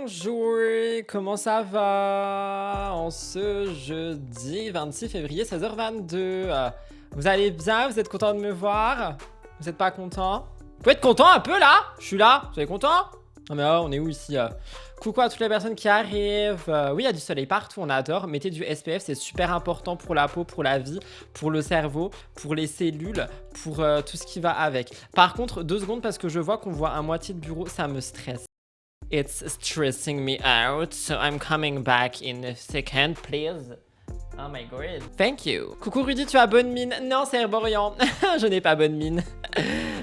Bonjour, comment ça va en ce jeudi 26 février 16h22 Vous allez bien? Vous êtes content de me voir? Vous êtes pas content? Vous pouvez être content un peu là? Je suis là, vous êtes content? Non mais on est où ici Coucou à toutes les personnes qui arrivent. Oui, il y a du soleil partout, on adore. Mettez du SPF, c'est super important pour la peau, pour la vie, pour le cerveau, pour les cellules, pour tout ce qui va avec. Par contre, 2 secondes parce que je vois qu'on voit à moitié de bureau, ça me stresse. It's stressing me out, so I'm coming back in a second, please. Oh my god. Thank you. Coucou Rudy, tu as bonne mine. Non, c'est Herborian. Je n'ai pas bonne mine.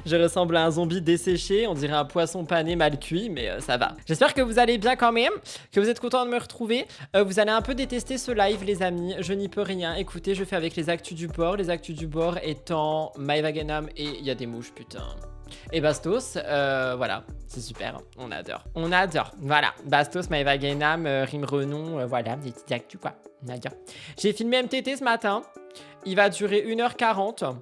Je ressemble à un zombie desséché, on dirait un poisson pané mal cuit, mais ça va. J'espère que vous allez bien quand même, que vous êtes contents de me retrouver. Vous allez un peu détester ce live, les amis. Je n'y peux rien. Écoutez, je fais avec les actus du bord. Les actus du bord étant Maeva Genam et il y a des mouches, putain. Et Bastos, voilà, c'est super, on adore. On adore, voilà. Bastos, Maeva Genam, Rime Renon, voilà, des petites actus quoi, on adore. J'ai filmé MTT ce matin, il va durer 1h40.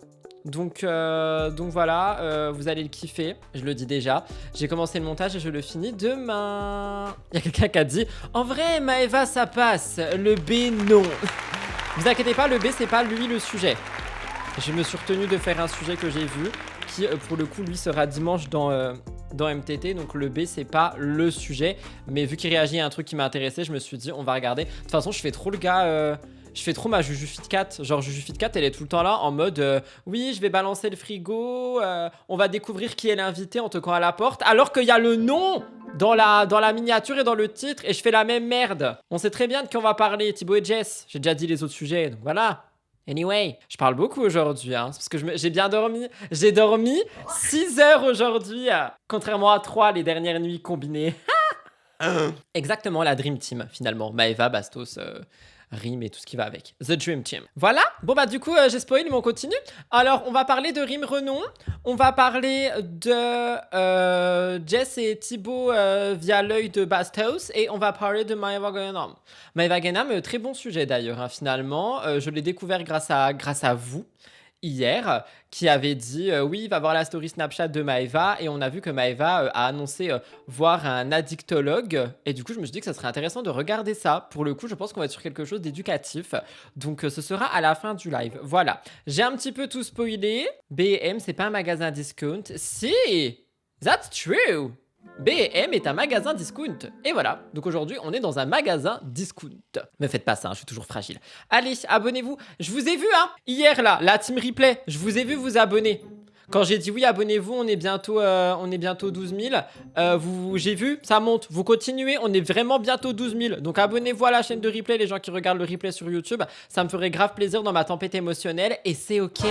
Donc voilà, vous allez le kiffer, je le dis déjà. J'ai commencé le montage et je le finis demain. Il y a quelqu'un qui a dit « En vrai, Maeva, ça passe, le B, non. » Vous inquiétez pas, le B, c'est pas lui le sujet. Je me suis retenu de faire un sujet que j'ai vu, qui pour le coup, lui, sera dimanche dans MTT. Donc le B, c'est pas le sujet. Mais vu qu'il réagit à un truc qui m'a intéressé, je me suis dit, on va regarder. De toute façon, je fais trop le gars... je fais trop ma Juju Fit Cat. Genre Juju Fit Cat, elle est tout le temps là en mode oui, je vais balancer le frigo, on va découvrir qui est l'invité en toquant à la porte. Alors qu'il y a le nom dans la miniature et dans le titre et je fais la même merde. On sait très bien de qui on va parler, Thibaut et Jess. J'ai déjà dit les autres sujets, donc voilà. Anyway, je parle beaucoup aujourd'hui, hein, parce que j'ai bien dormi. J'ai dormi 6 heures aujourd'hui, contrairement à 3 les dernières nuits combinées. Exactement la Dream Team, finalement. Maeva, Bastos... Rime et tout ce qui va avec. The Dream Team. Voilà. Bon bah du coup j'ai spoilé mais on continue. Alors on va parler de Rime Renon. On va parler de Jess et Thibaut via l'œil de Bastos. Et on va parler de Maeva Genam. Maeva Genam, très bon sujet d'ailleurs hein, finalement. Je l'ai découvert grâce à vous. Hier, qui avait dit oui, il va voir la story Snapchat de Maeva et on a vu que Maeva a annoncé voir un addictologue et du coup je me suis dit que ça serait intéressant de regarder ça. Pour le coup, je pense qu'on va être sur quelque chose d'éducatif. Donc ce sera à la fin du live. Voilà, j'ai un petit peu tout spoilé. B&M, c'est pas un magasin discount. Si, that's true. B&M est un magasin discount. Et voilà, donc aujourd'hui, on est dans un magasin discount. Me faites pas ça, hein, je suis toujours fragile. Allez, abonnez-vous. Je vous ai vu, hein, hier, là, la team replay. Je vous ai vu vous abonner. Quand j'ai dit oui, abonnez-vous, on est bientôt 12 000. J'ai vu, ça monte. Vous continuez, on est vraiment bientôt 12 000. Donc abonnez-vous à la chaîne de replay, les gens qui regardent le replay sur YouTube. Ça me ferait grave plaisir dans ma tempête émotionnelle. Et c'est ok.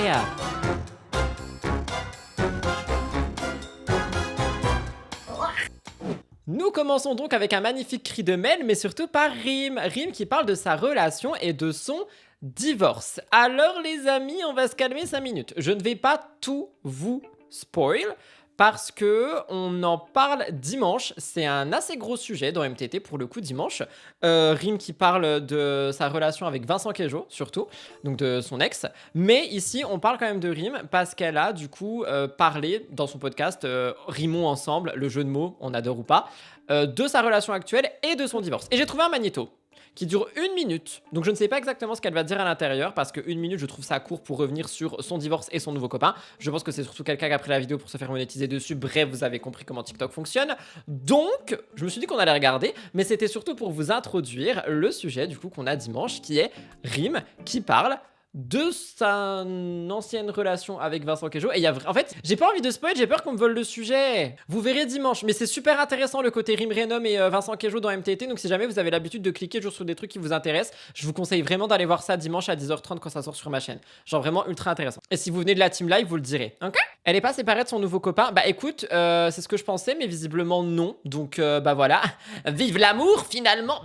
Nous commençons donc avec un magnifique cri de Mel, mais surtout par Rime. Rime qui parle de sa relation et de son divorce. Alors les amis, on va se calmer 5 minutes. Je ne vais pas tout vous spoil parce que on en parle dimanche. C'est un assez gros sujet dans MTT pour le coup dimanche. Rime qui parle de sa relation avec Vincent Queijo surtout, donc de son ex. Mais ici, on parle quand même de Rime parce qu'elle a du coup parlé dans son podcast Rimons ensemble, le jeu de mots, on adore ou pas, de sa relation actuelle et de son divorce. Et j'ai trouvé un magnéto qui dure 1 minute. Donc je ne sais pas exactement ce qu'elle va dire à l'intérieur parce que 1 minute, je trouve ça court pour revenir sur son divorce et son nouveau copain. Je pense que c'est surtout quelqu'un qui a pris la vidéo pour se faire monétiser dessus. Bref, vous avez compris comment TikTok fonctionne. Donc, je me suis dit qu'on allait regarder, mais c'était surtout pour vous introduire le sujet du coup qu'on a dimanche qui est Rime qui parle de sa ancienne relation avec Vincent Queijo. Et il y a en fait, j'ai pas envie de spoil, j'ai peur qu'on me vole le sujet. Vous verrez dimanche, mais c'est super intéressant le côté Rime Renom et Vincent Queijo dans MTT. Donc si jamais vous avez l'habitude de cliquer toujours sur des trucs qui vous intéressent, je vous conseille vraiment d'aller voir ça dimanche à 10h30 quand ça sort sur ma chaîne. Genre vraiment ultra intéressant. Et si vous venez de la team live, vous le direz. Ok? Elle est pas séparée de son nouveau copain. Bah écoute, c'est ce que je pensais, mais visiblement non. Donc bah voilà. Vive l'amour finalement.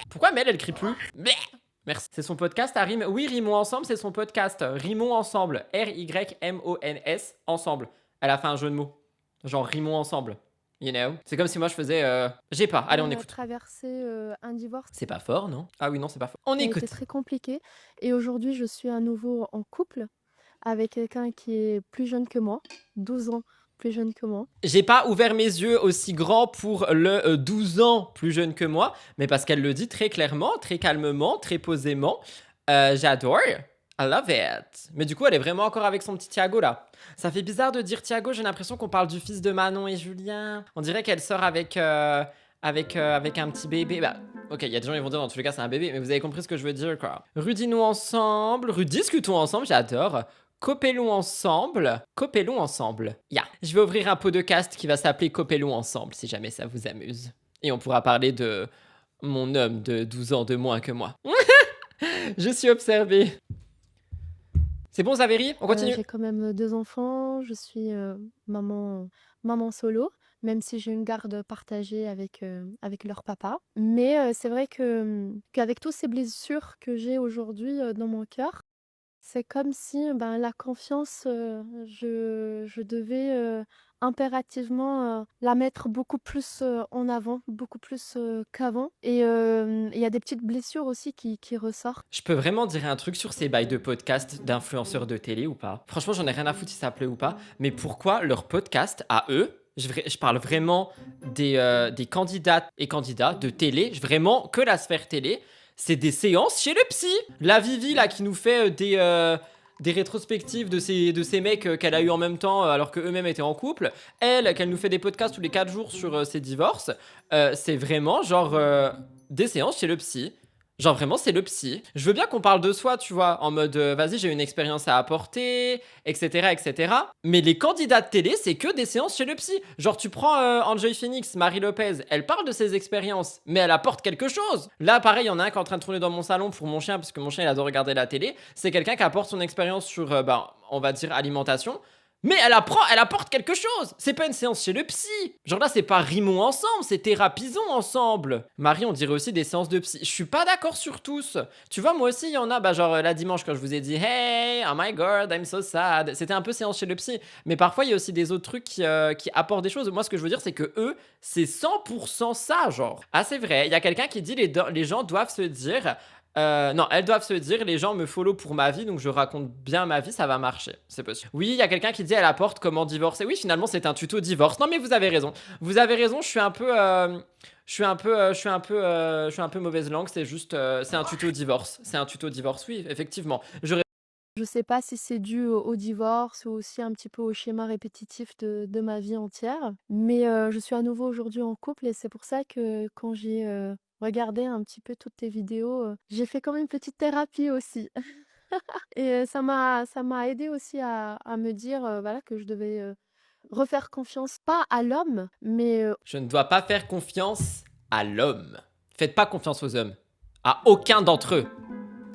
Pourquoi Mel elle crie plus? Merci. C'est son podcast à Rime. Oui, Rimons ensemble, c'est son podcast. Rimons ensemble. R-Y-M-O-N-S, ensemble. Elle a fait un jeu de mots. Genre Rimons ensemble. You know? C'est comme si moi je faisais. J'ai pas. Allez, on écoute. Traversé un divorce. C'est pas fort, non? Ah oui, non, c'est pas fort. On écoute. C'était très compliqué. Et aujourd'hui, je suis à nouveau en couple avec quelqu'un qui est plus jeune que moi, 12 ans plus jeune que moi. J'ai pas ouvert mes yeux aussi grands pour le 12 ans plus jeune que moi, mais parce qu'elle le dit très clairement, très calmement, très posément. J'adore. I love it. Mais du coup, elle est vraiment encore avec son petit Thiago là. Ça fait bizarre de dire Thiago, j'ai l'impression qu'on parle du fils de Manon et Julien. On dirait qu'elle sort avec un petit bébé. Bah, ok, il y a des gens qui vont dire dans tous les cas c'est un bébé, mais vous avez compris ce que je veux dire quoi. Redis-nous ensemble, rediscutons ensemble, j'adore. Copelons ensemble. Copelons ensemble. Je vais ouvrir un podcast qui va s'appeler Copelons ensemble, si jamais ça vous amuse. Et on pourra parler de mon homme de 12 ans de moins que moi. Je suis observée. C'est bon, Zavéry? On continue? J'ai quand même 2 enfants, je suis, maman solo, même si j'ai une garde partagée avec leur papa. Mais, c'est vrai que, qu'avec toutes ces blessures que j'ai aujourd'hui, dans mon cœur, c'est comme si, ben, la confiance, je devais, impérativement, la mettre beaucoup plus, en avant, beaucoup plus, qu'avant. Et il y a des petites blessures aussi qui ressortent. Je peux vraiment dire un truc sur ces bails de podcast d'influenceurs de télé ou pas? Franchement, j'en ai rien à foutre si ça plaît ou pas. Mais pourquoi leur podcast à eux, je parle vraiment des candidates et candidats de télé, vraiment que la sphère télé, c'est des séances chez le psy. La Vivi là qui nous fait des rétrospectives de ces mecs qu'elle a eu en même temps alors qu'eux-mêmes étaient en couple. Elle, qu'elle nous fait des podcasts tous les 4 jours sur ses divorces. C'est vraiment genre des séances chez le psy. Genre vraiment c'est le psy. Je veux bien qu'on parle de soi, tu vois, en mode vas-y j'ai une expérience à apporter, etc., etc. Mais les candidats de télé c'est que des séances chez le psy. Genre tu prends Enjoy Phoenix, Marie Lopez, elle parle de ses expériences, mais elle apporte quelque chose. Là pareil, il y en a un qui est en train de tourner dans mon salon pour mon chien, parce que mon chien il adore regarder la télé. C'est quelqu'un qui apporte son expérience sur, on va dire alimentation. Mais elle apporte quelque chose. C'est pas une séance chez le psy. Genre là, c'est pas rimons ensemble, c'est thérapisons ensemble. Marie, on dirait aussi des séances de psy. Je suis pas d'accord sur tous. Tu vois, moi aussi, il y en a, genre là dimanche quand je vous ai dit hey, oh my god, I'm so sad. C'était un peu séance chez le psy. Mais parfois, il y a aussi des autres trucs qui apportent des choses. Moi, ce que je veux dire, c'est que eux, c'est 100% ça, genre. Ah, c'est vrai. Il y a quelqu'un qui dit les gens doivent se dire. Non, elles doivent se dire, les gens me follow pour ma vie, donc je raconte bien ma vie, ça va marcher. C'est possible. Oui, il y a quelqu'un qui dit, elle apporte comment divorcer. Oui, finalement, c'est un tuto divorce. Non, mais vous avez raison. Vous avez raison, je suis un peu mauvaise langue, c'est juste, c'est un tuto divorce. C'est un tuto divorce, oui, effectivement. Je sais pas si c'est dû au divorce ou aussi un petit peu au schéma répétitif de ma vie entière. Mais, je suis à nouveau aujourd'hui en couple et c'est pour ça que quand j'ai, regardé un petit peu toutes tes vidéos, j'ai fait comme une petite thérapie aussi. Et ça m'a aidée aussi à me dire, voilà, que je devais, refaire confiance, pas à l'homme, mais, Je ne dois pas faire confiance à l'homme. Faites pas confiance aux hommes. À aucun d'entre eux.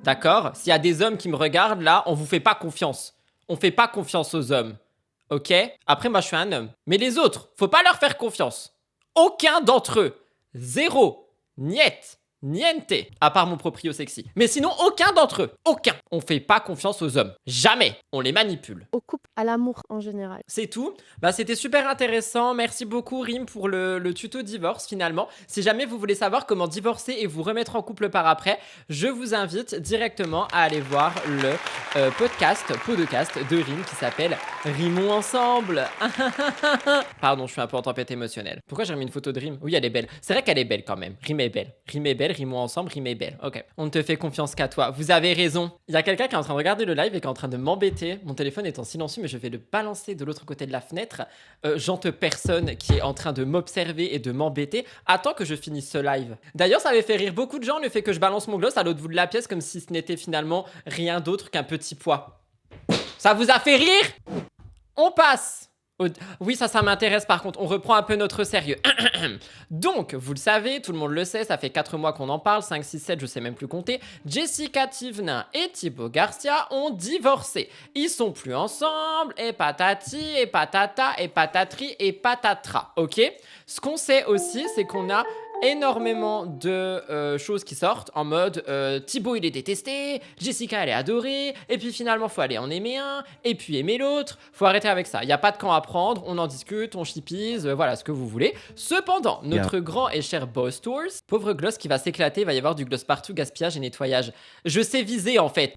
D'accord? S'il y a des hommes qui me regardent, là, on vous fait pas confiance. On fait pas confiance aux hommes. Ok? Après, moi, je suis un homme. Mais les autres, faut pas leur faire confiance. Aucun d'entre eux. Zéro. Niet. Niente. À part mon proprio sexy. Mais sinon, aucun d'entre eux. Aucun. On fait pas confiance aux hommes. Jamais. On les manipule. au couple, à l'amour en général. C'est tout. Bah, c'était super intéressant. Merci beaucoup, Rim, pour le tuto divorce, finalement. Si jamais vous voulez savoir comment divorcer et vous remettre en couple par après, je vous invite directement à aller voir le podcast de Rim qui s'appelle Rimons ensemble. Pardon, je suis un peu en tempête émotionnelle. Pourquoi j'ai remis une photo de Rim? Oui, elle est belle. C'est vrai qu'elle est belle quand même. Rim est belle. Rim est belle, rimons ensemble, Rim est belle. Ok. On ne te fait confiance qu'à toi. Vous avez raison. Il y a quelqu'un qui est en train de regarder le live et qui est en train de m'embêter. Mon téléphone est en silencieux, mais je vais le balancer de l'autre côté de la fenêtre. Gente personne qui est en train de m'observer et de m'embêter. Attends que je finisse ce live. D'ailleurs, ça avait fait rire beaucoup de gens le fait que je balance mon gloss à l'autre bout de la pièce comme si ce n'était finalement rien d'autre qu'un petit pois. Ça vous a fait rire? On passe. Oui, ça m'intéresse par contre. On reprend un peu notre sérieux. Donc, vous le savez, tout le monde le sait, ça fait 4 mois qu'on en parle, 5, 6, 7, je sais même plus compter. Jessica Thivenin et Thibaut Garcia ont divorcé. Ils sont plus ensemble, et patati, et patata, et patatri, et patatras, ok? Ce qu'on sait aussi, c'est qu'on a énormément de choses qui sortent en mode Thibaut il est détesté, Jessica elle est adorée, et puis finalement faut aller en aimer un, et puis aimer l'autre. Faut arrêter avec ça, il n'y a pas de camp à prendre, on en discute, on chipise, voilà ce que vous voulez. Cependant, notre grand et cher Boss Tours, pauvre gloss qui va s'éclater, il va y avoir du gloss partout, gaspillage et nettoyage. Je sais viser en fait.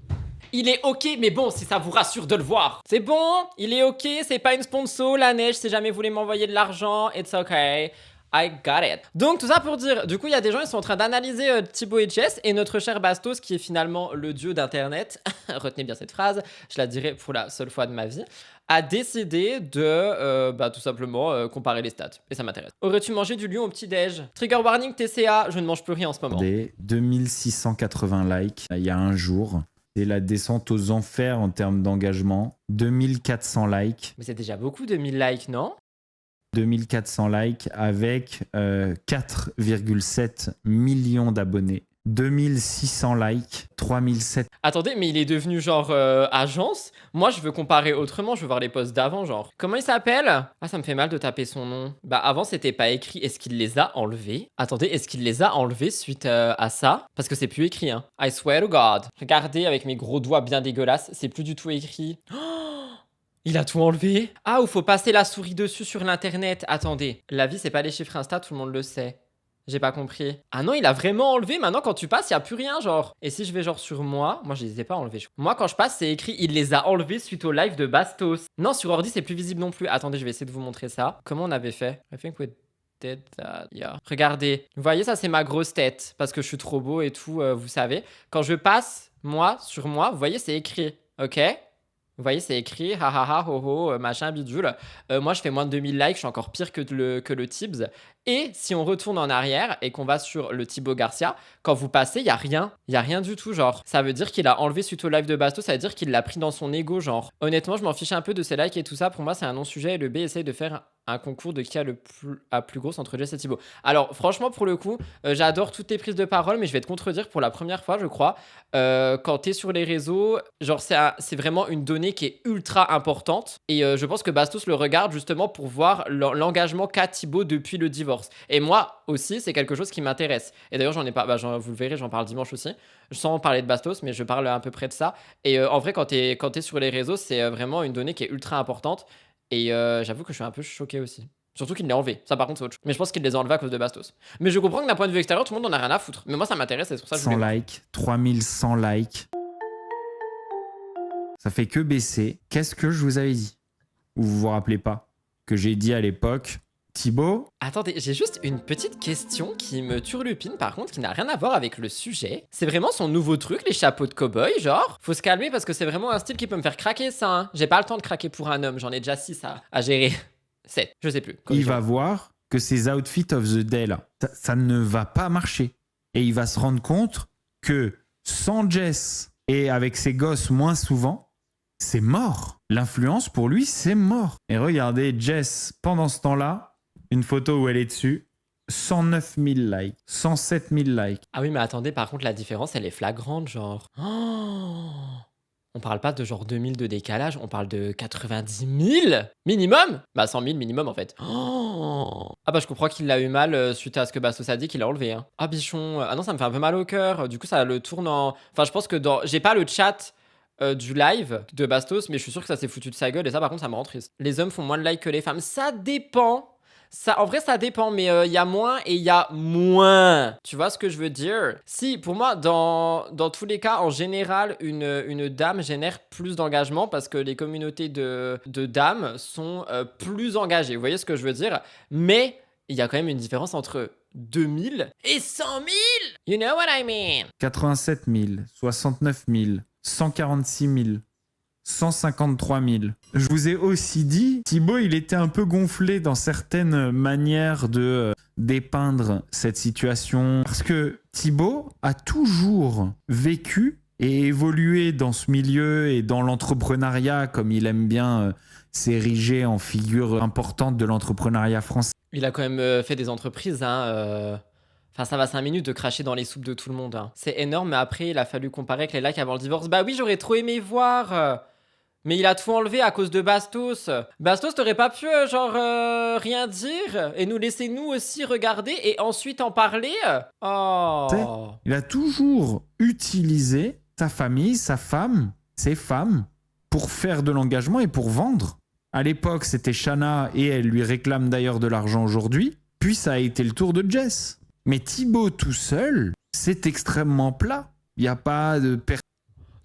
Il est ok, mais bon, si ça vous rassure de le voir. C'est bon, il est ok, c'est pas une sponsor, la neige, si jamais vous voulez m'envoyer de l'argent, it's okay. I got it. Donc tout ça pour dire, du coup il y a des gens, ils sont en train d'analyser Thibaut et Jess, et notre cher Bastos, qui est finalement le dieu d'internet, retenez bien cette phrase, je la dirai pour la seule fois de ma vie, a décidé de tout simplement comparer les stats. Et ça m'intéresse. Aurais-tu mangé du lion au petit-déj? Trigger warning TCA, je ne mange plus rien en ce moment. Des 2680 likes il y a un jour. C'est la descente aux enfers en termes d'engagement. 2400 likes. Mais c'est déjà beaucoup, 2000 likes, non? 2400 likes avec 4,7 millions d'abonnés. 2600 likes, 3700. Attendez, mais il est devenu genre agence? Moi, je veux comparer autrement, je veux voir les posts d'avant, genre. Comment il s'appelle? Ah, ça me fait mal de taper son nom. Bah, avant, c'était pas écrit. Est-ce qu'il les a enlevés? Attendez, est-ce qu'il les a enlevés suite à ça? Parce que c'est plus écrit, hein. I swear to God. Regardez avec mes gros doigts bien dégueulasses, c'est plus du tout écrit. Il a tout enlevé? Ah, ou faut passer la souris dessus sur l'internet. Attendez, la vie, c'est pas les chiffres Insta, tout le monde le sait. J'ai pas compris. Ah non, il a vraiment enlevé. Maintenant, quand tu passes, il y a plus rien, genre. Et si je vais genre sur moi je les ai pas enlevés. Moi, quand je passe, c'est écrit il les a enlevés suite au live de Bastos. Non, sur ordi, c'est plus visible non plus. Attendez, je vais essayer de vous montrer ça. Comment on avait fait? I think we did that. Yeah. Regardez. Vous voyez, ça, c'est ma grosse tête. Parce que je suis trop beau et tout, vous savez. Quand je passe, sur moi, vous voyez, c'est écrit. Ok? Vous voyez, c'est écrit, ha ha ha, ho ho, machin, bidule. Moi, je fais moins de 2000 likes, je suis encore pire que le Tibbs. Et si on retourne en arrière et qu'on va sur le Thibaut Garcia, quand vous passez, il y a rien. Il y a rien du tout, genre. Ça veut dire qu'il a enlevé suite au live de Bastos, ça veut dire qu'il l'a pris dans son ego, genre. Honnêtement, je m'en fiche un peu de ses likes et tout ça. Pour moi, c'est un non-sujet et le B essaye de faire un concours de qui a plus grosse entre Jess et Thibaut. Alors, franchement, pour le coup, j'adore toutes tes prises de parole, mais je vais te contredire pour la première fois, je crois. Quand t'es sur les réseaux, genre, c'est vraiment une donnée qui est ultra importante. Et je pense que Bastos le regarde justement pour voir l'engagement qu'a Thibaut depuis le divorce. Et moi aussi, c'est quelque chose qui m'intéresse. Et d'ailleurs, j'en ai pas, vous le verrez, j'en parle dimanche aussi. Sans parler de Bastos, mais je parle à peu près de ça. Et en vrai, quand t'es sur les réseaux, c'est vraiment une donnée qui est ultra importante. Et j'avoue que je suis un peu choqué aussi. Surtout qu'il l'a enlevé. Ça, par contre, c'est autre chose. Mais je pense qu'il les a enlevés à cause de Bastos. Mais je comprends que d'un point de vue extérieur, tout le monde en a rien à foutre. Mais moi, ça m'intéresse, c'est pour ça que je 100 voulais... likes, 3100 likes. Ça fait que baisser. Qu'est-ce que je vous avais dit? Ou vous vous rappelez pas que j'ai dit à l'époque, Thibaut? Attendez, j'ai juste une petite question qui me turlupine, par contre, qui n'a rien à voir avec le sujet. C'est vraiment son nouveau truc, les chapeaux de cow-boy, genre? Faut se calmer parce que c'est vraiment un style qui peut me faire craquer, ça, hein. J'ai pas le temps de craquer pour un homme, j'en ai déjà 6 à gérer. 7, je sais plus. Il va voir que ces outfits of the day là, ça ne va pas marcher. Et il va se rendre compte que sans Jess et avec ses gosses moins souvent, c'est mort. L'influence pour lui, c'est mort. Et regardez Jess, pendant ce temps-là, une photo où elle est dessus, 109 000 likes, 107 000 likes. Ah oui, mais attendez, par contre, la différence, elle est flagrante, genre. Oh, on parle pas de genre 2000 de décalage, on parle de 90 000 minimum. Bah 100 000 minimum en fait. Oh, ah bah je comprends qu'il l'a eu mal suite à ce que Bastos a dit qu'il a enlevé. Hein. Ah bichon, ah non ça me fait un peu mal au cœur. Du coup ça le tourne en... Enfin je pense que j'ai pas le chat du live de Bastos, mais je suis sûr que ça s'est foutu de sa gueule et ça par contre ça me rend triste. Les hommes font moins de likes que les femmes, ça dépend. Ça, en vrai, ça dépend, mais il y a moins et il y a moins. Tu vois ce que je veux dire? Si, pour moi, dans tous les cas, en général, une dame génère plus d'engagement parce que les communautés de dames sont plus engagées. Vous voyez ce que je veux dire? Mais il y a quand même une différence entre 2000 et 100 000. You know what I mean? 87 000, 69 000, 146 000. 153 000. Je vous ai aussi dit, Thibaut, il était un peu gonflé dans certaines manières de dépeindre cette situation. Parce que Thibaut a toujours vécu et évolué dans ce milieu et dans l'entrepreneuriat, comme il aime bien s'ériger en figure importante de l'entrepreneuriat français. Il a quand même fait des entreprises, hein. Enfin, ça va 5 minutes de cracher dans les soupes de tout le monde. Hein. C'est énorme, mais après, il a fallu comparer avec les likes avant le divorce. Bah oui, j'aurais trop aimé voir. Mais il a tout enlevé à cause de Bastos. Bastos, t'aurais pas pu, rien dire et nous laisser nous aussi regarder et ensuite en parler? Oh. Il a toujours utilisé sa famille, sa femme, ses femmes pour faire de l'engagement et pour vendre. À l'époque, c'était Shanna et elle lui réclame d'ailleurs de l'argent aujourd'hui. Puis ça a été le tour de Jess. Mais Thibaut tout seul, c'est extrêmement plat. Il n'y a pas de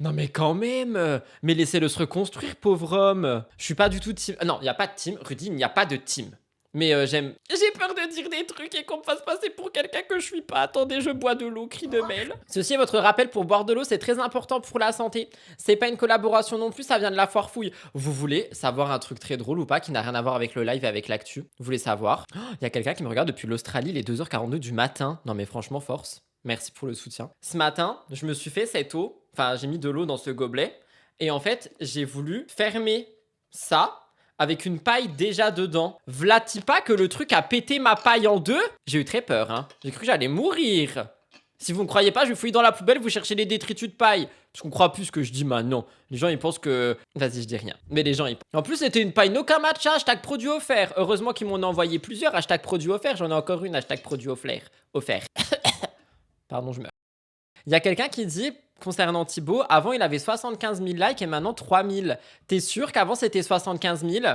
Non mais quand même, mais laissez-le se reconstruire, pauvre homme. Je suis pas du tout team. Non, il y a pas de team. Rudy, il n'y a pas de team. Mais j'aime. J'ai peur de dire des trucs et qu'on me fasse passer pour quelqu'un que je suis pas. Attendez, je bois de l'eau, cri de Mel. Ceci est votre rappel pour boire de l'eau, c'est très important pour la santé. C'est pas une collaboration non plus, ça vient de la foire fouille. Vous voulez savoir un truc très drôle ou pas qui n'a rien à voir avec le live et avec l'actu? Vous voulez savoir? Il y a quelqu'un qui me regarde depuis l'Australie, les 2h42 du matin. Non mais franchement, force. Merci pour le soutien. Ce matin, je me suis fait cette eau. Enfin, j'ai mis de l'eau dans ce gobelet. Et en fait, j'ai voulu fermer ça avec une paille déjà dedans. V'là-t-il pas que le truc a pété ma paille en deux? J'ai eu très peur, hein. J'ai cru que j'allais mourir. Si vous ne croyez pas, je vais fouiller dans la poubelle, vous cherchez les détritus de paille. Parce qu'on croit plus ce que je dis maintenant. Les gens, ils pensent que... Vas-y, je dis rien. Mais les gens, ils... En plus, c'était une paille Noka Matcha, hashtag produit offert. Heureusement qu'ils m'en ont envoyé plusieurs, hashtag produit offert. J'en ai encore une, hashtag produit offert. Pardon, je meurs. Il y a quelqu'un qui dit, concernant Thibaut, avant il avait 75 000 likes et maintenant 3 000. T'es sûr qu'avant c'était 75 000?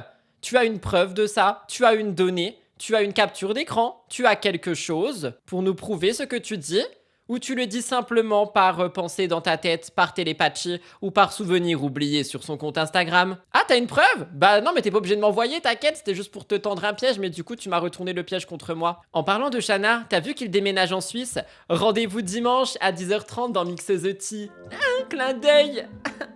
Tu as une preuve de ça? Tu as une donnée? Tu as une capture d'écran? Tu as quelque chose pour nous prouver ce que tu dis? Ou tu le dis simplement par pensée dans ta tête, par télépathie ou par souvenir oublié sur son compte Instagram? Ah, t'as une preuve? Bah non, mais t'es pas obligé de m'envoyer, t'inquiète, c'était juste pour te tendre un piège, mais du coup, tu m'as retourné le piège contre moi. En parlant de Shana, t'as vu qu'il déménage en Suisse? Rendez-vous dimanche à 10h30 dans Mix the Tea. Clin d'œil.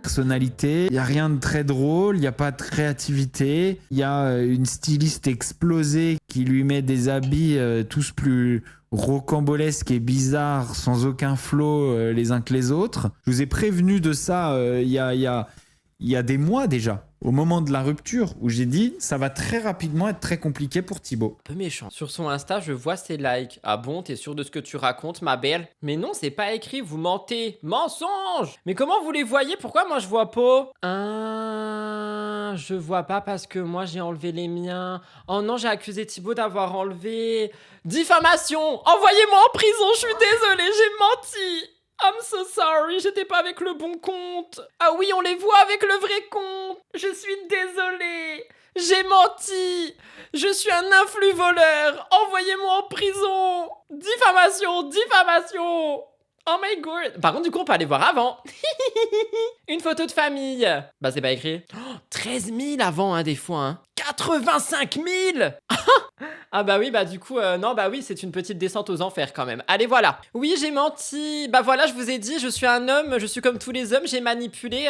Personnalité, il y a rien de très drôle, il y a pas de créativité, il y a une styliste explosée qui lui met des habits tous plus rocambolesques et bizarres sans aucun flow les uns que les autres. Je vous ai prévenu de ça il y a des mois déjà, au moment de la rupture, où j'ai dit ça va très rapidement être très compliqué pour Thibaut. Un peu méchant. Sur son Insta, je vois ses likes. Ah bon, t'es sûr de ce que tu racontes, ma belle? Mais non, c'est pas écrit, vous mentez. Mensonge! Mais comment vous les voyez? Pourquoi moi je vois pas? Je vois pas parce que moi j'ai enlevé les miens. Oh non, j'ai accusé Thibaut d'avoir enlevé. Diffamation! Envoyez-moi en prison, je suis désolée, j'ai menti! I'm so sorry, j'étais pas avec le bon compte. Ah oui, on les voit avec le vrai compte. Je suis désolée. J'ai menti. Je suis un influx voleur. Envoyez-moi en prison. Diffamation, diffamation. Oh my god. Par contre, du coup, on peut aller voir avant. Une photo de famille. Bah, c'est pas écrit. Oh, 13 000 avant, hein, des fois. Hein. 85 000. Ah bah oui, bah du coup, non, bah oui, c'est une petite descente aux enfers quand même. Allez, voilà. Oui, j'ai menti. Bah voilà, je vous ai dit, je suis un homme, je suis comme tous les hommes, j'ai manipulé.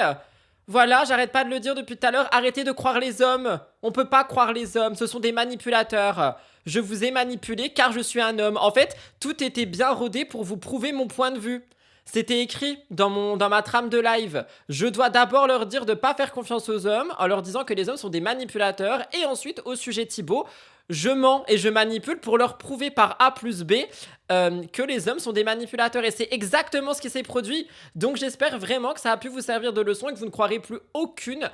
Voilà, j'arrête pas de le dire depuis tout à l'heure, arrêtez de croire les hommes. On peut pas croire les hommes, ce sont des manipulateurs. Je vous ai manipulé car je suis un homme. En fait, tout était bien rodé pour vous prouver mon point de vue. C'était écrit dans ma trame de live. Je dois d'abord leur dire de pas faire confiance aux hommes en leur disant que les hommes sont des manipulateurs. Et ensuite, au sujet Thibaut, je mens et je manipule pour leur prouver par A plus B que les hommes sont des manipulateurs. Et c'est exactement ce qui s'est produit. Donc j'espère vraiment que ça a pu vous servir de leçon et que vous ne croirez plus aucune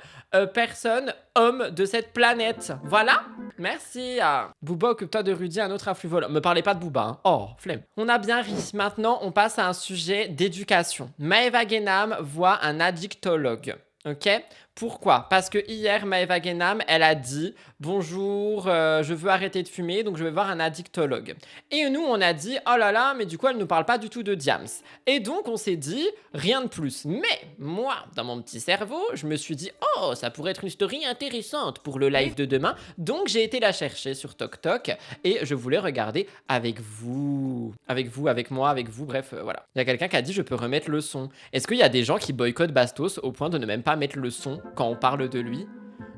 personne, homme de cette planète. Voilà. Merci. Booba, occupe-toi de Rudy, un autre afflux volant. Me parlez pas de Booba, hein. Oh, flemme. On a bien ri. Maintenant, on passe à un sujet d'éducation. Maëva Guénam voit un addictologue. Ok? Pourquoi? Parce que hier, Maëva Guénam, elle a dit « Bonjour, je veux arrêter de fumer, donc je vais voir un addictologue. » Et nous, on a dit « Oh là là, mais du coup, elle ne nous parle pas du tout de Diams. » Et donc, on s'est dit « Rien de plus. » Mais moi, dans mon petit cerveau, je me suis dit « Oh, ça pourrait être une story intéressante pour le live de demain. » Donc, j'ai été la chercher sur TokTok et je voulais regarder avec vous. Avec moi, avec vous, bref, voilà. Il y a quelqu'un qui a dit « Je peux remettre le son. » Est-ce qu'il y a des gens qui boycottent Bastos au point de ne même pas mettre le son quand on parle de lui?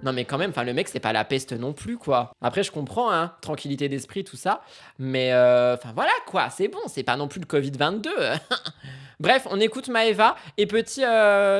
Non mais quand même, enfin le mec c'est pas la peste non plus quoi. Après je comprends hein, tranquillité d'esprit tout ça, mais enfin voilà quoi, c'est bon, c'est pas non plus le Covid-22. Bref, on écoute Maëva et petit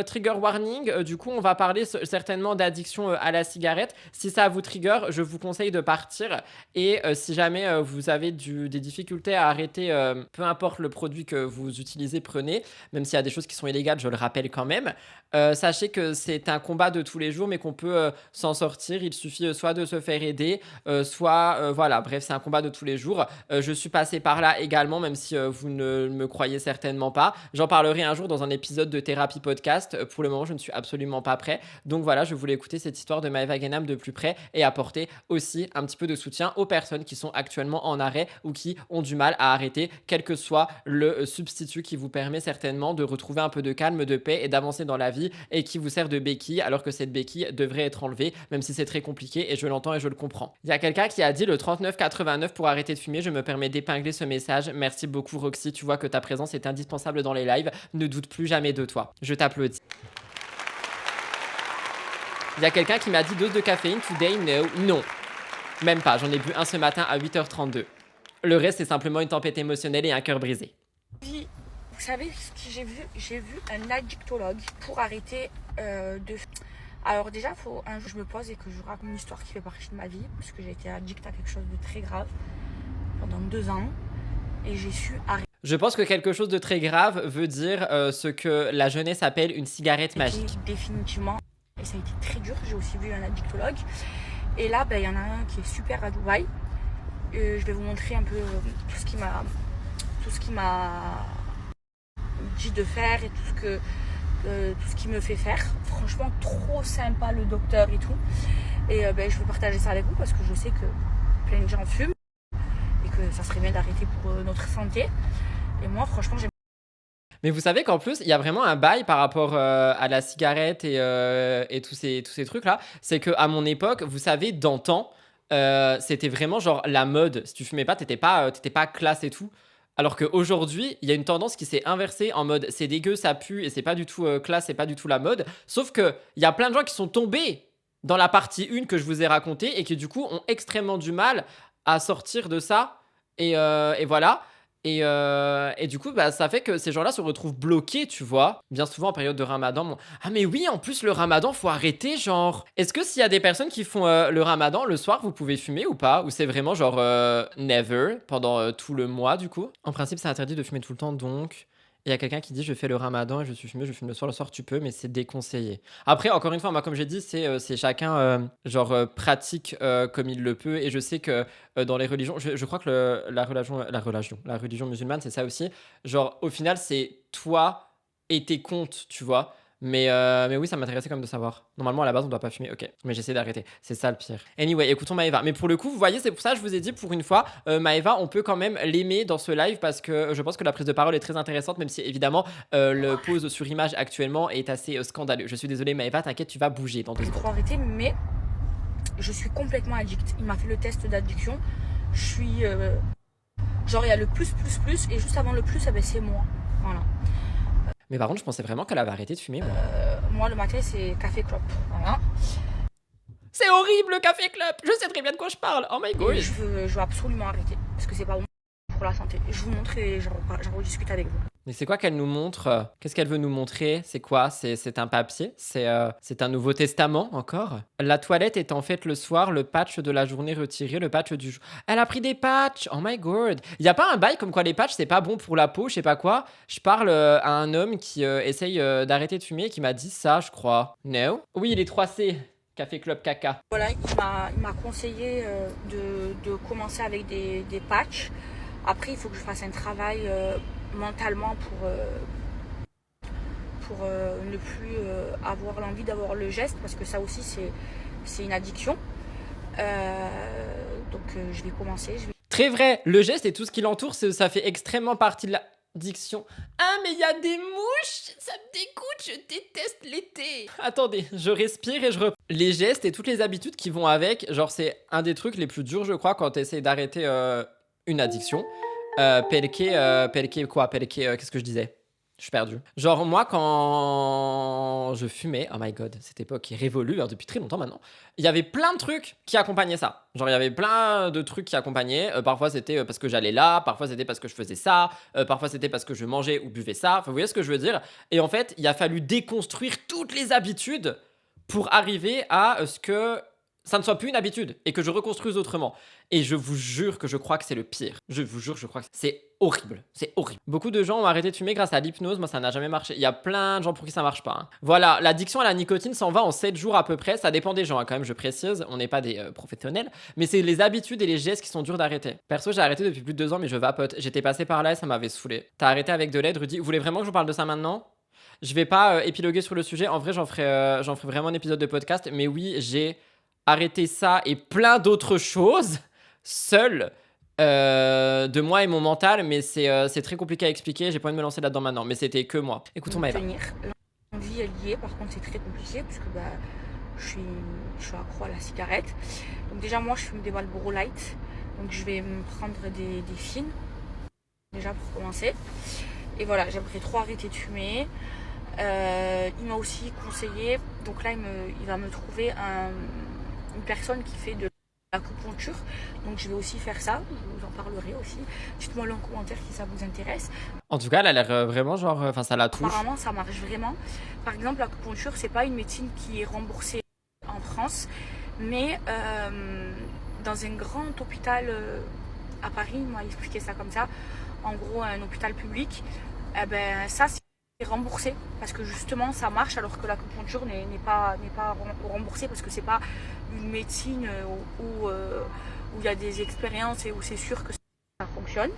trigger warning, du coup on va parler certainement d'addiction à la cigarette. Si ça vous trigger, je vous conseille de partir et si jamais vous avez des difficultés à arrêter, peu importe le produit que vous utilisez, prenez, même s'il y a des choses qui sont illégales, je le rappelle quand même. Sachez que c'est un combat de tous les jours mais qu'on peut s'en sortir, il suffit soit de se faire aider, soit voilà, bref c'est un combat de tous les jours. Je suis passé par là également même si vous ne me croyez certainement pas. J'en parlerai un jour dans un épisode de Thérapie Podcast. Pour le moment, je ne suis absolument pas prêt. Donc voilà, je voulais écouter cette histoire de Maëva Guénam de plus près et apporter aussi un petit peu de soutien aux personnes qui sont actuellement en arrêt ou qui ont du mal à arrêter, quel que soit le substitut qui vous permet certainement de retrouver un peu de calme, de paix et d'avancer dans la vie et qui vous sert de béquille alors que cette béquille devrait être enlevée, même si c'est très compliqué et je l'entends et je le comprends. Il y a quelqu'un qui a dit le 39,89 pour arrêter de fumer. Je me permets d'épingler ce message. Merci beaucoup Roxy, tu vois que ta présence est indispensable dans les lives. Ne doute plus jamais de toi. Je t'applaudis. Il y a quelqu'un qui m'a dit dose de caféine today, no. Non, même pas. J'en ai bu un ce matin à 8h32. Le reste, c'est simplement une tempête émotionnelle et un cœur brisé. Vous savez ce que j'ai vu? J'ai vu un addictologue pour arrêter de... Alors déjà, faut un jour je me pose et que je raconte une histoire qui fait partie de ma vie, parce que j'ai été addict à quelque chose de très grave pendant 2 ans et j'ai su arrêter. Je pense que quelque chose de très grave veut dire ce que la jeunesse appelle une cigarette magique. Définitivement. Et ça a été très dur. J'ai aussi vu un addictologue. Et là, il y en a un qui est super à Dubaï. Je vais vous montrer un peu tout ce qu'il m'a dit de faire et tout ce qu'il me fait faire. Franchement, trop sympa le docteur et tout. Et je veux partager ça avec vous parce que je sais que plein de gens fument et que ça serait bien d'arrêter pour notre santé. Et moi, franchement, j'aime. Mais vous savez qu'en plus, il y a vraiment un bail par rapport à la cigarette et tous ces trucs-là. C'est qu'à mon époque, vous savez, d'antan, c'était vraiment genre la mode. Si tu fumais pas, t'étais pas classe et tout. Alors qu'aujourd'hui, il y a une tendance qui s'est inversée en mode c'est dégueu, ça pue et c'est pas du tout classe, c'est pas du tout la mode. Sauf qu'il y a plein de gens qui sont tombés dans la partie 1 que je vous ai racontée et qui du coup ont extrêmement du mal à sortir de ça. Et voilà. Et du coup, ça fait que ces gens-là se retrouvent bloqués, tu vois. Bien souvent en période de ramadan. Ah mais oui, en plus le ramadan, faut arrêter, genre. Est-ce que s'il y a des personnes qui font le ramadan, le soir, vous pouvez fumer ou pas? Ou c'est vraiment genre never, pendant tout le mois, du coup? En principe, c'est interdit de fumer tout le temps, donc... Il y a quelqu'un qui dit je fais le ramadan et je suis fumé, je fume le soir tu peux, mais c'est déconseillé. Après, encore une fois, moi comme j'ai dit, c'est chacun pratique comme il le peut. Et je sais que dans les religions, je crois que la religion musulmane, c'est ça aussi. Genre au final, c'est toi et tes comptes, tu vois. Mais oui, ça m'intéressait quand même de savoir. Normalement, à la base, on doit pas fumer. Ok, mais j'essaie d'arrêter. C'est ça le pire. Anyway, écoutons Maëva. Mais pour le coup, vous voyez, c'est pour ça que je vous ai dit pour une fois, Maëva, on peut quand même l'aimer dans ce live parce que je pense que la prise de parole est très intéressante, même si évidemment, le pose sur image actuellement est assez scandaleux. Je suis désolée, Maëva, t'inquiète, tu vas bouger dans 2 secondes. Trop arrêter, mais je suis complètement addict. Il m'a fait le test d'addiction. Je suis. Genre, il y a le plus, et juste avant le plus, c'est moi. Voilà. Mais par contre, je pensais vraiment qu'elle avait arrêté de fumer, moi. Moi, le matin, c'est café clope. Voilà. C'est horrible, le café club. Je sais très bien de quoi je parle. Oh my god. Et je veux absolument arrêter. Parce que c'est pas bon pour la santé. Je vous montre et j'en rediscute avec vous. Mais c'est quoi qu'elle nous montre? Qu'est-ce qu'elle veut nous montrer? C'est quoi? C'est un papier? C'est un Nouveau Testament encore? La toilette est en fait le soir, le patch de la journée retiré, le patch du jour. Elle a pris des patchs! Oh my god! Y a pas un bail comme quoi les patchs c'est pas bon pour la peau, je sais pas quoi? Je parle à un homme qui essaye d'arrêter de fumer et qui m'a dit ça, je crois. No? Oui, les 3C. Café Club Caca. Voilà, il m'a conseillé de commencer avec des patchs. Après, il faut que je fasse un travail mentalement pour ne plus avoir l'envie d'avoir le geste, parce que ça aussi c'est une addiction. Donc je vais commencer. Très vrai, le geste et tout ce qui l'entoure, ça fait extrêmement partie de l'addiction. Ah mais il y a des mouches, ça me dégoûte, je déteste l'été. Attendez, je respire et je reprends. Les gestes et toutes les habitudes qui vont avec, genre c'est un des trucs les plus durs je crois quand tu essaies d'arrêter une addiction. Qu'est-ce que je disais? Je suis perdu. Genre moi quand je fumais, oh my god, cette époque est révolue depuis très longtemps maintenant. Il y avait plein de trucs qui accompagnaient ça. Genre il y avait plein de trucs qui accompagnaient. Parfois c'était parce que j'allais là, parfois c'était parce que je faisais ça, parfois c'était parce que je mangeais ou buvais ça. Enfin vous voyez ce que je veux dire? Et en fait il a fallu déconstruire toutes les habitudes pour arriver à ce que ça ne soit plus une habitude et que je reconstruise autrement. Et je vous jure que je crois que c'est le pire. Je vous jure, je crois que c'est horrible. C'est horrible. Beaucoup de gens ont arrêté de fumer grâce à l'hypnose. Moi, ça n'a jamais marché. Il y a plein de gens pour qui ça marche pas. Hein. Voilà, l'addiction à la nicotine s'en va en 7 jours à peu près. Ça dépend des gens, hein, quand même, je précise. On n'est pas des professionnels. Mais c'est les habitudes et les gestes qui sont durs d'arrêter. Perso, j'ai arrêté depuis plus de 2 ans, mais je vapote. J'étais passé par là et ça m'avait saoulé. T'as arrêté avec de l'aide, Rudy. Vous voulez vraiment que je vous parle de ça maintenant? Je vais pas épiloguer sur le sujet. En vrai, j'en ferai vraiment un épisode de podcast. Mais oui, j'ai arrêté ça et plein d'autres choses seul de moi et mon mental. Mais c'est très compliqué à expliquer. J'ai pas envie de me lancer là-dedans maintenant. Mais c'était que moi. Écoutons Maëva. L'envie, elle y est. Par contre, c'est très compliqué parce que je suis accro à la cigarette. Donc déjà, moi, je fume des Marlboro Light. Donc je vais me prendre des fines. Déjà pour commencer. Et voilà, j'aimerais trop arrêter de fumer. Il m'a aussi conseillé, donc là il va me trouver une personne qui fait de l'acupuncture, donc je vais aussi faire ça, je vous en parlerai aussi. Dites-moi en commentaire si ça vous intéresse. En tout cas, elle a l'air vraiment genre, enfin ça la touche. Apparemment ça marche vraiment. Par exemple, l'acupuncture c'est pas une médecine qui est remboursée en France, mais dans un grand hôpital à Paris, il m'a expliqué ça comme ça, en gros un hôpital public, ça c'est remboursé parce que justement ça marche, alors que l'acupuncture n'est pas remboursée parce que c'est pas une médecine où il y a des expériences et où c'est sûr que ça fonctionne.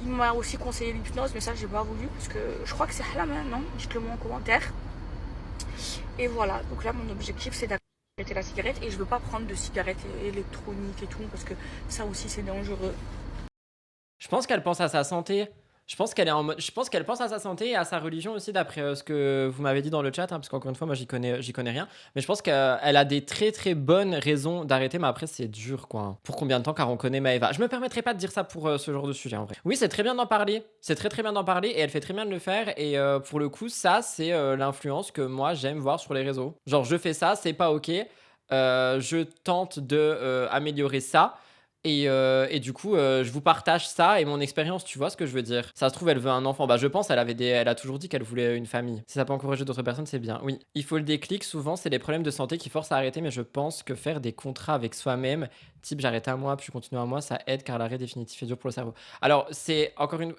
Il m'a aussi conseillé l'hypnose, mais ça j'ai pas voulu parce que je crois que c'est haram, non? Dites-le moi en commentaire. Et voilà, donc là mon objectif c'est d'arrêter la cigarette et je veux pas prendre de cigarettes électroniques et tout parce que ça aussi c'est dangereux. Je pense qu'elle pense à sa santé. Je pense qu'elle pense à sa santé et à sa religion aussi, d'après ce que vous m'avez dit dans le chat, hein, parce qu'encore une fois, moi, j'y connais rien. Mais je pense qu'elle a des très très bonnes raisons d'arrêter, mais après, c'est dur, quoi. Hein. Pour combien de temps, car on connaît Maëva. Je me permettrai pas de dire ça pour ce genre de sujet, en vrai. Oui, c'est très bien d'en parler. C'est très très bien d'en parler et elle fait très bien de le faire. Et pour le coup, ça, c'est l'influence que moi, j'aime voir sur les réseaux. Genre, je fais ça, c'est pas ok. Je tente de améliorer ça. Et du coup, je vous partage ça et mon expérience, tu vois ce que je veux dire. Ça se trouve, elle veut un enfant. Bah, je pense, elle a toujours dit qu'elle voulait une famille. Si ça peut encourager d'autres personnes, c'est bien. Oui, il faut le déclic. Souvent, c'est les problèmes de santé qui forcent à arrêter, mais je pense que faire des contrats avec soi-même, type j'arrête un mois, puis je continue un mois, ça aide car l'arrêt définitif est dur pour le cerveau. Alors,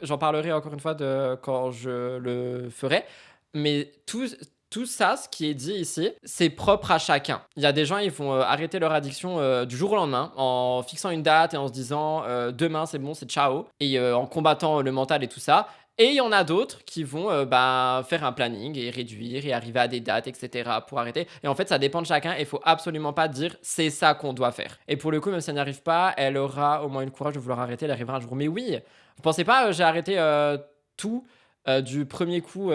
j'en parlerai encore une fois quand je le ferai, mais tout ça, ce qui est dit ici, c'est propre à chacun. Il y a des gens, ils vont arrêter leur addiction du jour au lendemain en fixant une date et en se disant demain c'est bon, c'est ciao, et en combattant le mental et tout ça. Et il y en a d'autres qui vont faire un planning et réduire et arriver à des dates, etc. pour arrêter. Et en fait, ça dépend de chacun et il faut absolument pas dire c'est ça qu'on doit faire. Et pour le coup, même si elle n'y arrive pas, elle aura au moins le courage de vouloir arrêter, elle arrivera un jour. Mais oui, vous pensez pas, j'ai arrêté tout du premier coup,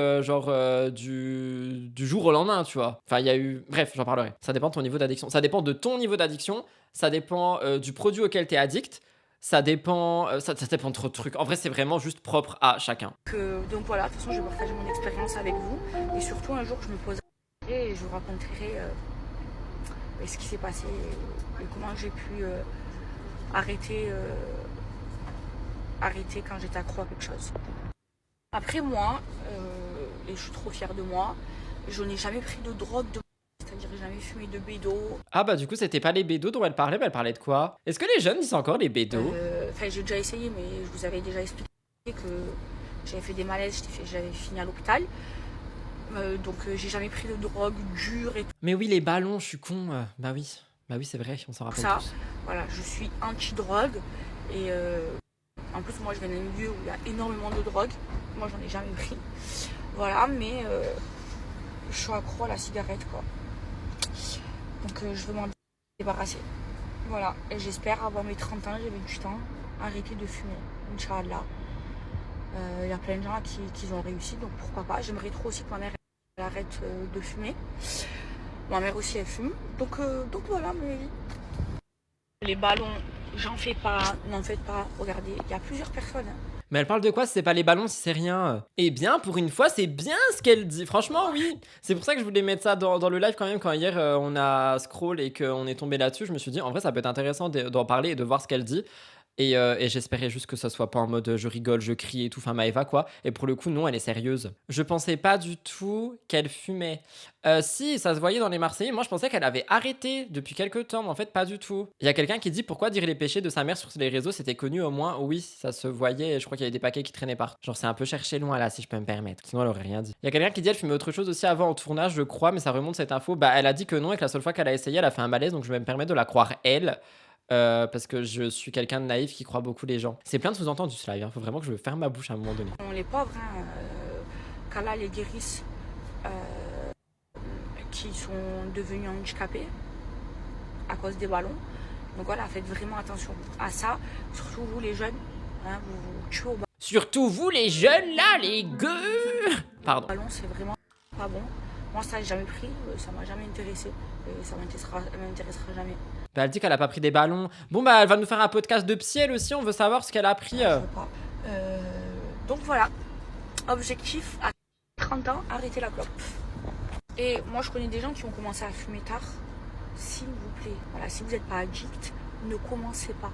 du jour au lendemain, tu vois. Enfin, il y a eu... Bref, j'en parlerai. Ça dépend de ton niveau d'addiction. Ça dépend de ton niveau d'addiction. Ça dépend du produit auquel tu es addict. Ça dépend... ça dépend de trop de trucs. En vrai, c'est vraiment juste propre à chacun. Donc voilà, de toute façon, je vais partager mon expérience avec vous. Et surtout, un jour, je me poserai et je vous raconterai ce qui s'est passé et comment j'ai pu arrêter quand j'étais accro à quelque chose. Après moi, et je suis trop fière de moi, je n'ai jamais pris de drogue, c'est-à-dire jamais fumé de bédo. Ah bah du coup c'était pas les bédos dont elle parlait, mais elle parlait de quoi? Est-ce que les jeunes disent encore les bédos? Enfin j'ai déjà essayé, mais je vous avais déjà expliqué que j'avais fait des malaises, j'avais fini à l'hôpital. Donc j'ai jamais pris de drogue dure et tout. Mais oui, les ballons, je suis con. Bah oui c'est vrai, on s'en rappelle ça, tous. Voilà, je suis anti-drogue et... En plus, moi, je viens d'un milieu où il y a énormément de drogue. Moi, j'en ai jamais pris. Voilà, mais je suis accro à la cigarette, quoi. Donc, je veux m'en débarrasser. Voilà, et j'espère, avant mes 30 ans, j'ai 28 ans, arrêter de fumer. Inch'Allah. Il y a plein de gens qui ont réussi, donc pourquoi pas. J'aimerais trop aussi que ma mère elle arrête de fumer. Ma mère aussi, elle fume. Donc voilà, mais... Les ballons... J'en fais pas, n'en faites pas. Regardez, il y a plusieurs personnes. Mais elle parle de quoi si c'est pas les ballons, si c'est rien? Eh bien, pour une fois, c'est bien ce qu'elle dit. Franchement, oui. C'est pour ça que je voulais mettre ça dans le live quand même. Quand hier, on a scroll et qu'on est tombé là-dessus, je me suis dit, en vrai, ça peut être intéressant d'en parler et de voir ce qu'elle dit. Et j'espérais juste que ça soit pas en mode je rigole, je crie et tout, enfin Maëva quoi. Et pour le coup, non, elle est sérieuse. Je pensais pas du tout qu'elle fumait. Si, ça se voyait dans les Marseillais. Moi, je pensais qu'elle avait arrêté depuis quelques temps, mais en fait, pas du tout. Il y a quelqu'un qui dit pourquoi dire les péchés de sa mère sur les réseaux, c'était connu au moins. Oui, ça se voyait. Je crois qu'il y avait des paquets qui traînaient partout. Genre, c'est un peu cherché loin là, si je peux me permettre. Sinon, elle aurait rien dit. Il y a quelqu'un qui dit elle fumait autre chose aussi avant en tournage, je crois, mais ça remonte cette info. Bah, elle a dit que non et que la seule fois qu'elle a essayé, elle a fait un malaise, donc je vais me permettre de la croire elle. Parce que je suis quelqu'un de naïf qui croit beaucoup les gens. C'est plein de sous-entendus ce live, hein. Faut vraiment que je ferme ma bouche à un moment donné. Les pauvres, hein, qu'Allah les guérisse, qui sont devenus handicapés à cause des ballons. Donc voilà, faites vraiment attention à ça, surtout vous les jeunes, hein, vous vous tuez au Surtout vous les jeunes là, les gueux. Pardon. ballon, c'est vraiment pas bon. Moi ça j'ai jamais pris, ça m'a jamais intéressé, et ça m'intéressera jamais. Bah, elle dit qu'elle a pas pris des ballons. Bon bah elle va nous faire un podcast de psy elle aussi, on veut savoir ce qu'elle a pris. Je veux pas. Donc voilà, objectif à 30 ans, arrêter la clope. Et moi je connais des gens qui ont commencé à fumer tard. S'il vous plaît, voilà, si vous n'êtes pas addict, ne commencez pas.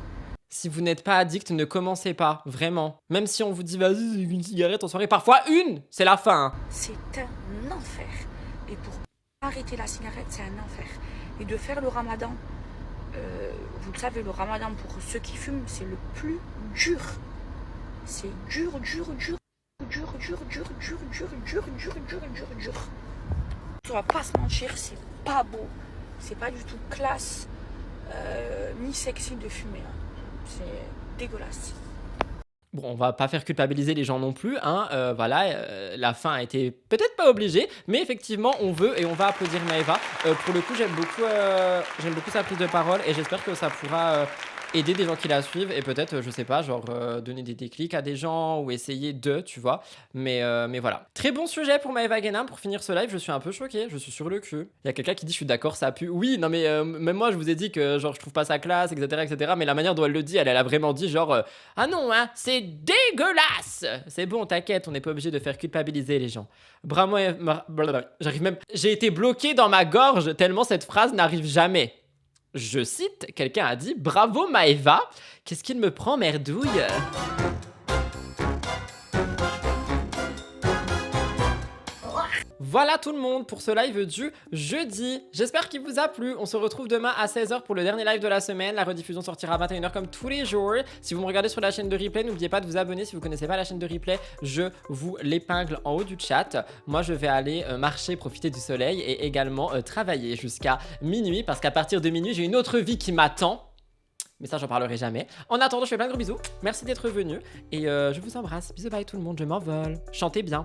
Si vous n'êtes pas addict, ne commencez pas, vraiment. Même si on vous dit vas-y, une cigarette en soirée, parfois une, c'est la fin. Hein. C'est un enfer. Et pour arrêter la cigarette, c'est un enfer. Et de faire le ramadan, vous le savez, le ramadan pour ceux qui fument, c'est le plus dur. C'est dur. On va pas se mentir, c'est pas beau. C'est pas du tout classe, ni sexy de fumer. Hein. C'est dégueulasse. Bon, on va pas faire culpabiliser les gens non plus, hein. Voilà, la fin a été peut-être pas obligée, mais effectivement, on veut et on va applaudir Maëva. Pour le coup, j'aime beaucoup sa prise de parole et j'espère que ça pourra aider des gens qui la suivent et peut-être, je sais pas, genre donner des déclics à des gens ou essayer de, tu vois. Mais voilà. Très bon sujet pour Maëva Guénam. Pour finir ce live, je suis un peu choqué, je suis sur le cul. Il y a quelqu'un qui dit je suis d'accord, ça pue. Oui, non mais même moi, je vous ai dit que genre je trouve pas ça classe, etc. Mais la manière dont elle le dit, elle a vraiment dit genre ah non, hein, c'est dégueulasse. C'est bon, t'inquiète, on n'est pas obligé de faire culpabiliser les gens. Bravo, j'arrive même. J'ai été bloqué dans ma gorge tellement cette phrase n'arrive jamais. Je cite, quelqu'un a dit « Bravo Maëva, qu'est-ce qu'il me prend merdouille ?» Voilà tout le monde pour ce live du jeudi. J'espère qu'il vous a plu. On se retrouve demain à 16h pour le dernier live de la semaine. La rediffusion sortira à 21h comme tous les jours. Si vous me regardez sur la chaîne de replay, n'oubliez pas de vous abonner. Si vous ne connaissez pas la chaîne de replay, je vous l'épingle en haut du chat. Moi, je vais aller marcher, profiter du soleil et également travailler jusqu'à minuit parce qu'à partir de minuit, j'ai une autre vie qui m'attend. Mais ça, j'en parlerai jamais. En attendant, je fais plein de gros bisous. Merci d'être venu et je vous embrasse. Bisous, bye tout le monde. Je m'envole. Chantez bien.